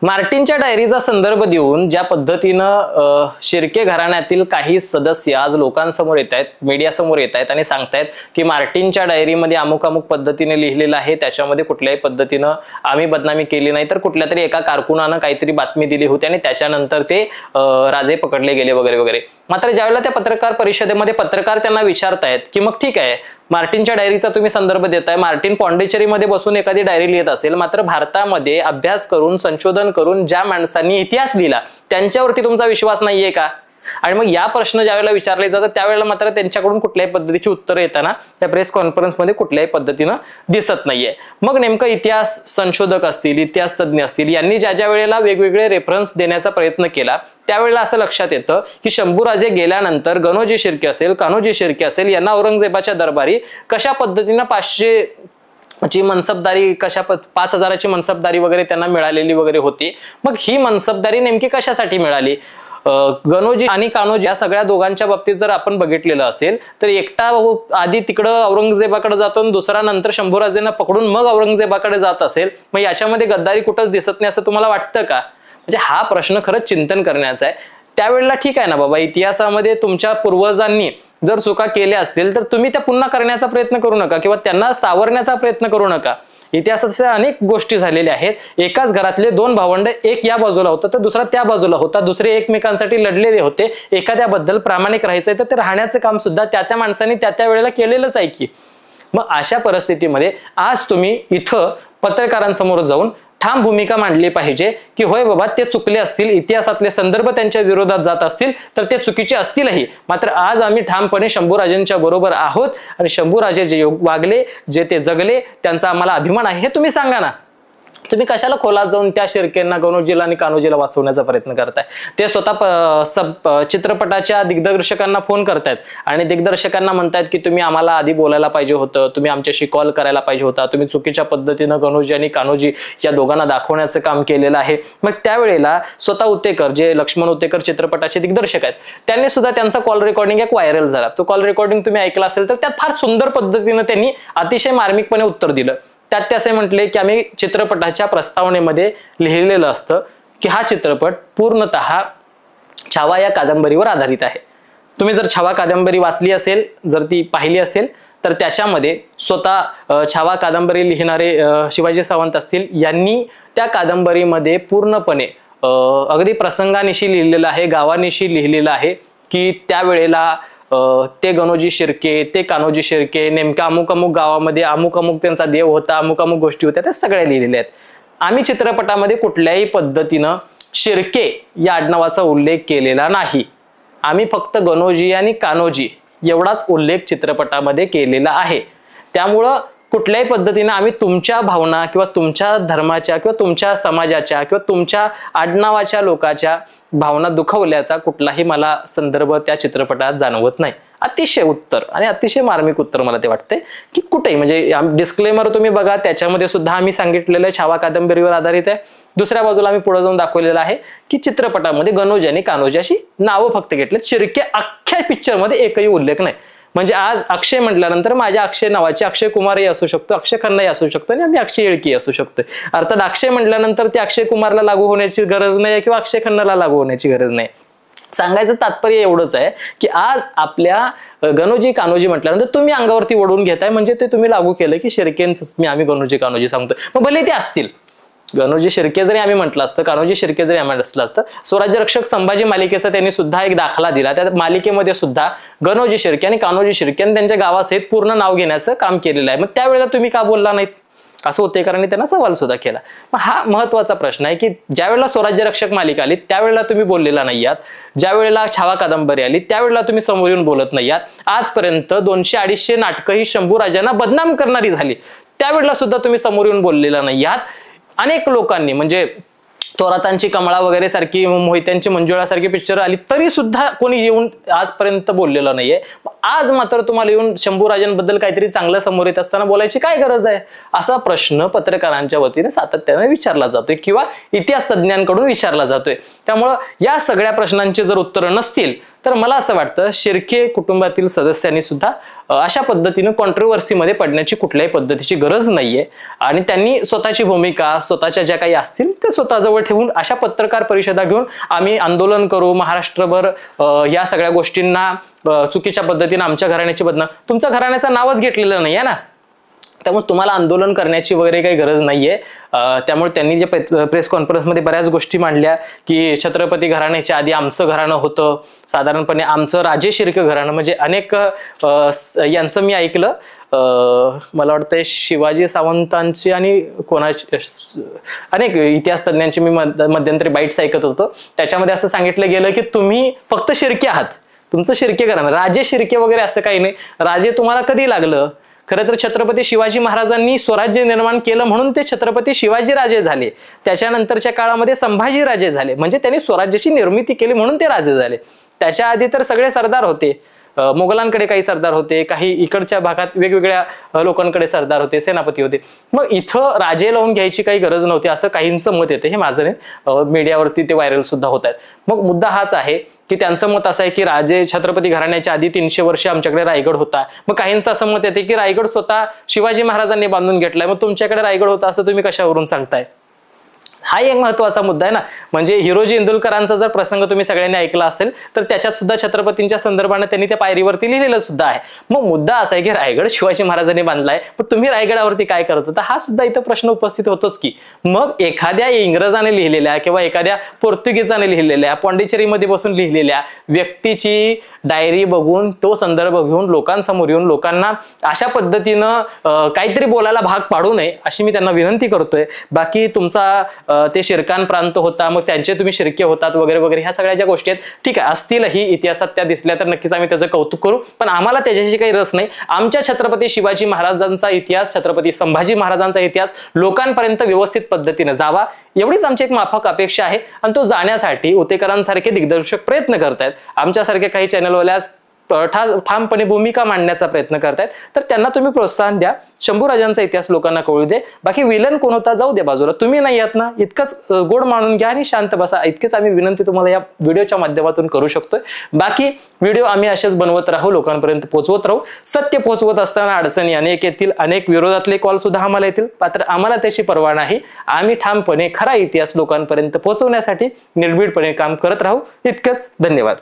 मार्टिनच्या डायरीचा संदर्भ देऊन ज्या पद्धतीनं शिर्के घराण्यातील काही सदस्य आज लोकांसमोर येत आहेत, मीडियासमोर येत आहेत आणि सांगतायत की मार्टिनच्या डायरीमध्ये अमुक अमुक पद्धतीने लिहिलेलं आहे, त्याच्यामध्ये कुठल्याही पद्धतीनं आम्ही बदनामी केली नाही, तर कुठल्या तरी एका कारकुनानं काहीतरी बातमी दिली होती आणि त्याच्यानंतर ते राजे पकडले गेले वगैरे वगैरे. मात्र ज्यावेळेला त्या पत्रकार परिषदेमध्ये पत्रकार त्यांना विचारतायत की मग ठीक आहे, मार्टिनच्या डायरीचा तुम्ही संदर्भ देताय, मार्टिन पॉंडिचेरीमध्ये बसून एखादी डायरी लिहित असेल, मात्र भारतामध्ये अभ्यास करून संशोधन करून ज्या माणसांनी इतिहास लिहिला त्यांच्यावरती तुमचा विश्वास नाहीये का? आणि मग या प्रश्न ज्यावेळेला विचारले जातात त्यावेळेला मात्र त्यांच्याकडून कुठल्याही पद्धतीची उत्तरं येताना त्या प्रेस कॉन्फरन्समध्ये कुठल्याही पद्धतीनं दिसत नाहीये. मग नेमकं इतिहास संशोधक असतील, इतिहास तज्ञ असतील, यांनी ज्या ज्या वेळेला वेगवेगळे रेफरन्स देण्याचा प्रयत्न केला त्यावेळेला असं लक्षात येतं की शंभूराजे गेल्यानंतर गणोजी शिर्के असेल, कान्होजी शिर्के असेल यांना औरंगजेबाच्या दरबारी कशा पद्धतीनं 500 ची मनसबदारी, 5000ची मनसबदारी वगैरे त्यांना मिळालेली वगैरे होती. मग ही मनसबदारी नेमकी कशासाठी मिळाली? गणोजी आणि कान्होजी या सगळ्या दोघांच्या बाबतीत जर आपण बघितलेलं असेल तर एकटा आधी तिकडं औरंगजेबाकडे जातो आणि दुसरा नंतर शंभूराजेंना पकडून मग औरंगजेबाकडे जात असेल, मग याच्यामध्ये गद्दारी कुठंच दिसत नाही असं तुम्हाला वाटतं का? म्हणजे हा प्रश्न खरंच चिंतन करण्याचा आहे. त्यावेळेला ठीक आहे ना बाबा, इतिहासामध्ये तुमच्या पूर्वजांनी जर चुका केल्या असतील तर तुम्ही त्या पुन्हा करण्याचा प्रयत्न करू नका किंवा त्यांना सावरण्याचा प्रयत्न करू नका. इतिहासाच्या अनेक गोष्टी झालेल्या आहेत. एकाच घरातले दोन भावंड, एक या बाजूला होता तर दुसरा त्या बाजूला होता, दुसरे एकमेकांसाठी लढलेले होते. एखाद्याबद्दल प्रामाणिक राहायचंय तर ते राहण्याचं काम सुद्धा त्या माणसांनी त्या वेळेला केलेलंच आहे की. मग अशा परिस्थितीमध्ये आज तुम्ही इथं पत्रकारांसमोर जाऊन ठाम भूमिका मांडली पाहिजे की होय बाबा ते चुकले असतील, इतिहासातले संदर्भ त्यांच्या विरोधात जात असतील तर ते चुकीचे असतीलही, मात्र आज आम्ही ठामपणे शंभूराजेंच्या बरोबर आहोत आणि शंभूराजे जे वागले, जे ते जगले, त्यांचा आम्हाला अभिमान आहे हे तुम्ही सांगा ना. तुम्ही कशाला खोलात जाऊन त्या शिर्केंना, गणोजीला आणि कान्होजीला वाचवण्याचा प्रयत्न करताय? ते स्वतः चित्रपटाच्या दिग्दर्शकांना फोन करतायत आणि दिग्दर्शकांना म्हणतायत की तुम्ही आम्हाला आधी बोलायला पाहिजे होतं, तुम्ही आमच्याशी कॉल करायला पाहिजे होता, तुम्ही चुकीच्या पद्धतीनं गणोजी आणि कान्होजी या दोघांना दाखवण्याचं काम केलेलं आहे. मग त्यावेळेला स्वतः उत्तेकर, जे लक्ष्मण उत्तेकर चित्रपटाचे दिग्दर्शक आहेत, त्यांनी सुद्धा त्यांचा कॉल रेकॉर्डिंग एक व्हायरल झाला. तो कॉल रेकॉर्डिंग तुम्ही ऐकला असेल तर त्यात फार सुंदर पद्धतीनं त्यांनी अतिशय मार्मिकपणे उत्तर दिलं. त्यात ते असे म्हटले की आम्ही चित्रपटाच्या प्रस्तावनेमध्ये लिहिलेलं असतं की हा चित्रपट पूर्णतः छावा या कादंबरीवर आधारित आहे. तुम्ही जर छावा कादंबरी वाचली असेल, जर ती पाहिली असेल तर त्याच्यामध्ये स्वतः छावा कादंबरी लिहिणारे शिवाजी सावंत असतील, यांनी त्या कादंबरीमध्ये पूर्णपणे अगदी प्रसंगानिशी लिहिलेलं आहे, गावानिशी लिहिलेलं आहे की त्यावेळेला ते गणोजी शिर्के, ते कान्होजी शिर्के नेमका अमुक अमुक गावामध्ये अमुक अमुक त्यांचा देव होता, अमुक अमुक गोष्टी होत्या, त्या सगळ्या लिहिलेल्या आहेत. आम्ही चित्रपटामध्ये कुठल्याही पद्धतीनं शिर्के या आडनावाचा उल्लेख केलेला नाही. आम्ही फक्त गणोजी आणि कान्होजी एवढाच उल्लेख चित्रपटामध्ये केलेला आहे. त्यामुळं कुठल्याही पद्धतीने आम्ही तुमच्या भावना किंवा तुमच्या धर्माच्या किंवा तुमच्या समाजाच्या किंवा तुमच्या आडनावाच्या लोकांच्या भावना दुखवल्याचा कुठलाही मला संदर्भ त्या चित्रपटात जाणवत नाही. अतिशय उत्तर आणि अतिशय मार्मिक उत्तर मला ते वाटते की कुठेही, म्हणजे डिस्क्लेमर तुम्ही बघा, त्याच्यामध्ये सुद्धा आम्ही सांगितलेलं आहे छावा कादंबरीवर आधारित आहे. दुसऱ्या बाजूला आम्ही पुढे जाऊन दाखवलेलं आहे की चित्रपटामध्ये गणोजी आणि कान्होजी अशी नावं फक्त घेतलेत, शिर्के अख्ख्या पिक्चरमध्ये एकही उल्लेख नाही. म्हणजे आज अक्षय म्हटल्यानंतर माझ्या अक्षय नावाचे अक्षय कुमारही असू शकतो, अक्षय खन्नाही असू शकतो आणि आम्ही अक्षय येळकी असू शकतो. अर्थात अक्षय म्हटल्यानंतर ते अक्षय कुमारला लागू होण्याची गरज नाही किंवा अक्षय खन्नाला लागू होण्याची गरज नाही. सांगायचं तात्पर्य एवढंच आहे की आज आपल्या गणोजी कान्होजी म्हटल्यानंतर तुम्ही अंगावरती ओढून घेताय, म्हणजे ते तुम्ही लागू केलं की शिर्केंच मी आम्ही गणोजी कान्होजी सांगतोय. मग भले ते असतील, गणोजी शिर्के जरी आम्ही म्हटलं असतं, कान्होजी शिर्के जरी आम्ही असलं असतं, स्वराज्य रक्षक संभाजी मालिकेचा त्यांनी सुद्धा एक दाखला दिला. त्या मालिकेमध्ये सुद्धा गणोजी शिर्के आणि कान्होजी शिर्के आणि त्यांच्या गावासहित पूर्ण नाव घेण्याचं काम केलेलं आहे. मग त्यावेळेला तुम्ही का बोलला नाहीत असं उत्तेकरांनी त्यांना सवाल सुद्धा केला. मग हा महत्वाचा प्रश्न आहे की ज्या वेळेला स्वराज्य रक्षक मालिका आली त्यावेळेला तुम्ही बोललेला नाही आहात, ज्या वेळेला छावा कादंबरी आली त्यावेळेला तुम्ही समोर येऊन बोलत नाही आहात. आजपर्यंत 200-250 नाटकं ही शंभूराजांना बदनाम करणारी झाली, त्यावेळेला सुद्धा तुम्ही समोर येऊन बोललेला नाही आहात. अनेक लोकांनी, म्हणजे थोरातांची कमळा वगैरे सारखी, मोहित्यांची मंजुळा सारखी पिक्चर आली तरी सुद्धा कोणी येऊन आजपर्यंत बोललेलं नाहीये. आज मात्र तुम्हाला येऊन शंभूराजांबद्दल काहीतरी चांगलं समोर येत असताना बोलायची काय गरज आहे, असा प्रश्न पत्रकारांच्या वतीने सातत्याने विचारला जातोय किंवा इतिहास तज्ज्ञांकडून विचारला जातोय. त्यामुळं या सगळ्या प्रश्नांची जर उत्तरं नसतील तर मला असं वाटतं शिर्के कुटुंबातील सदस्यांनी सुद्धा अशा पद्धतीनं कॉन्ट्रोवर्सीमध्ये पडण्याची कुठल्याही पद्धतीची गरज नाहीये आणि त्यांनी स्वतःची भूमिका स्वतःच्या ज्या काही असतील ते स्वतःजवळ ठेवून अशा पत्रकार परिषदा घेऊन आम्ही आंदोलन करू महाराष्ट्रभर या सगळ्या गोष्टींना चुकीच्या पद्धतीने आमच्या घराण्याची बदनाम, तुमच्या घराण्याचं नावच घेतलेलं नाहीये ना, त्यामुळे तुम्हाला आंदोलन करण्याची वगैरे काही गरज नाहीये. त्यामुळे त्यांनी जे प्रेस कॉन्फरन्समध्ये बऱ्याच गोष्टी मांडल्या की छत्रपती घराण्याच्या आधी आमचं घराणं होतं, साधारणपणे आमचं राजे शिर्के घराणं, म्हणजे अनेक यांचं मी ऐकलं, मला वाटतं शिवाजी सावंतांची आणि कोणाची अनेक इतिहास तज्ञांची मी मध्यंतरी बाईट्स ऐकत होतो. त्याच्यामध्ये असं सांगितलं गेलं की तुम्ही फक्त शिर्के आहात, तुमचं शिर्के घराणं, राजे शिर्के वगैरे असं काही नाही. राजे तुम्हाला कधी लागलं, खरं तर छत्रपती शिवाजी महाराजांनी स्वराज्य निर्माण केलं म्हणून ते छत्रपती शिवाजी राजे झाले. त्याच्यानंतरच्या काळामध्ये संभाजी राजे झाले, म्हणजे त्यांनी स्वराज्याची निर्मिती केली म्हणून ते राजे झाले. त्याच्या आधी तर सगळे सरदार होते, मोगलांकडे काही सरदार होते, काही इकडच्या भागात वेगवेगळ्या लोकांकडे सरदार होते, सेनापती होते. मग इथं राजे लावून घ्यायची काही गरज नव्हती असं काहींचं मत येते, हे माझं नाही, मीडियावरती ते व्हायरल सुद्धा होत आहेत. मग मुद्दा हाच आहे की त्यांचं मत असं आहे की राजे छत्रपती घराण्याच्या आधी 300 वर्ष आमच्याकडे रायगड होता. मग काहींचं असं मत येते की रायगड स्वतः शिवाजी महाराजांनी बांधून घेतलाय, मग तुमच्याकडे रायगड होता असं तुम्ही कशावरून सांगताय. हा एक महत्वाचा मुद्दा आहे ना. म्हणजे हिरोजी इंदुलकरांचा जर प्रसंग तुम्ही सगळ्यांनी ऐकला असेल तर त्याच्यात सुद्धा छत्रपतींच्या संदर्भाने त्यांनी त्या पायरीवरती लिहिलेलं सुद्धा आहे. मग मुद्दा असा आहे की रायगड शिवाजी महाराजांनी बांधलाय, मग तुम्ही रायगडावरती काय करत होता, हा सुद्धा इथं प्रश्न उपस्थित होतोच की. मग एखाद्या इंग्रजाने लिहिलेल्या किंवा एखाद्या पोर्तुगीजाने लिहिलेल्या पॉंडिचेरीमध्ये बसून लिहिलेल्या व्यक्तीची डायरी बघून तो संदर्भ घेऊन लोकांसमोर येऊन लोकांना अशा पद्धतीनं काहीतरी बोलायला भाग पाडू नये अशी मी त्यांना विनंती करतोय. बाकी तुमचा ते शिरकान प्रांत होता, मग त्यांचे तुम्ही शिर्के होतात वगैरे वगैरे, ह्या सगळ्या ज्या गोष्टी आहेत ठीक आहे, असतीलही इतिहासात त्या दिसल्या तर नक्कीच आम्ही त्याचं कौतुक करू, पण आम्हाला त्याच्याशी काही रस नाही. आमच्या छत्रपती शिवाजी महाराजांचा इतिहास, छत्रपती संभाजी महाराजांचा इतिहास लोकांपर्यंत व्यवस्थित पद्धतीने जावा एवढीच आमची एक माफक अपेक्षा आहे. आणि तो जाण्यासाठी उतेकरांसारखे दिग्दर्शक प्रयत्न करतायत, आमच्यासारखे काही चॅनलवाल्यास ठामपणे भूमिका मांडण्याचा प्रयत्न करतायत, तर त्यांना तुम्ही प्रोत्साहन द्या. शंभूराजांचा इतिहास लोकांना कळू दे. बाकी विलन कोण होता जाऊ दे बाजूला, तुम्ही नाही आहात ना, इतकंच गोड मानून घ्या आणि शांत बसा, इतकेच आम्ही विनंती तुम्हाला या व्हिडिओच्या माध्यमातून करू शकतोय. बाकी व्हिडिओ आम्ही असेच बनवत राहू, लोकांपर्यंत पोहोचवत राहू. सत्य पोहोचवत असताना अडचणी अनेक येतील, अनेक विरोधातले कॉल सुद्धा आम्हाला येतील, मात्र आम्हाला त्याची पर्वा नाही. आम्ही ठामपणे खरा इतिहास लोकांपर्यंत पोहोचवण्यासाठी निर्भीडपणे काम करत राहू. इतकंच, धन्यवाद.